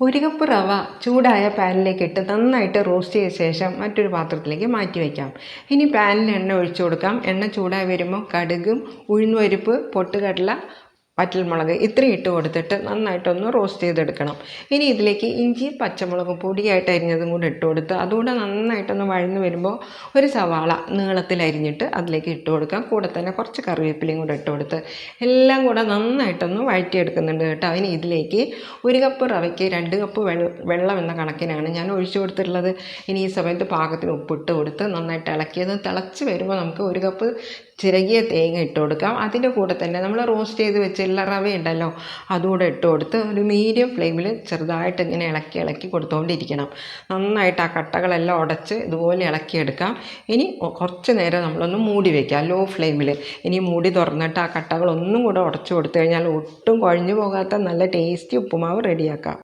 ഒരു കപ്പ് റവ ചൂടായ പാനിലേക്ക് ഇട്ട് നന്നായിട്ട് റോസ്റ്റ് ചെയ്ത ശേഷം മറ്റൊരു പാത്രത്തിലേക്ക് മാറ്റി വയ്ക്കാം. ഇനി പാനിൽ എണ്ണ ഒഴിച്ചു കൊടുക്കാം. എണ്ണ ചൂടായി വരുമ്പോൾ കടുകും ഉഴുന്നുപരിപ്പ് പൊട്ടുകടല വറ്റൽമുളക് ഇത്രയും ഇട്ട് കൊടുത്തിട്ട് നന്നായിട്ടൊന്ന് റോസ്റ്റ് ചെയ്തെടുക്കണം. ഇനി ഇതിലേക്ക് ഇഞ്ചി പച്ചമുളകും പൊടിയായിട്ട് അരിഞ്ഞതും കൂടെ ഇട്ട് കൊടുത്ത് അതുകൂടെ നന്നായിട്ടൊന്ന് വഴന്ന് വരുമ്പോൾ ഒരു സവാള നീളത്തിൽ അരിഞ്ഞിട്ട് അതിലേക്ക് ഇട്ട് കൊടുക്കാം. കൂടെ തന്നെ കുറച്ച് കറിവേപ്പിലയും കൂടെ ഇട്ട് കൊടുത്ത് എല്ലാം കൂടെ നന്നായിട്ടൊന്ന് വഴറ്റിയെടുക്കുന്നുണ്ട് കേട്ടോ. ഇനി ഇതിലേക്ക് ഒരു കപ്പ് റവയ്ക്ക് 2 കപ്പ് വെള്ളം എന്ന കണക്കിനാണ് ഞാൻ ഒഴിച്ചു കൊടുത്തിട്ടുള്ളത്. ഇനി ഈ സമയത്ത് പാകത്തിന് ഉപ്പിട്ട് കൊടുത്ത് നന്നായിട്ട് ഇളക്കിയത് തിളച്ച് വരുമ്പോൾ നമുക്ക് 1 കപ്പ് ചിരകിയ തേങ്ങ ഇട്ട് കൊടുക്കാം. അതിൻ്റെ കൂടെ തന്നെ നമ്മൾ റോസ്റ്റ് ചെയ്ത് വെച്ചുള്ള റവ ഉണ്ടല്ലോ അതുകൂടെ ഇട്ട് കൊടുത്ത് ഒരു മീഡിയം ഫ്ലെയിമിൽ ചെറുതായിട്ട് ഇങ്ങനെ ഇളക്കി കൊടുത്തുകൊണ്ടിരിക്കണം. നന്നായിട്ട് ആ കട്ടകളെല്ലാം ഉടച്ച് ഇതുപോലെ ഇളക്കിയെടുക്കാം. ഇനി കുറച്ച് നേരം നമ്മളൊന്ന് മൂടി വയ്ക്കാം ലോ ഫ്ലെയിമിൽ. ഇനി മൂടി തുറന്നിട്ട് ആ കട്ടകളൊന്നും കൂടെ ഉടച്ചു കൊടുത്തു കഴിഞ്ഞാൽ ഒട്ടും കുഴഞ്ഞു പോകാത്ത നല്ല ടേസ്റ്റി ഉപ്പുമാവ് റെഡിയാക്കാം.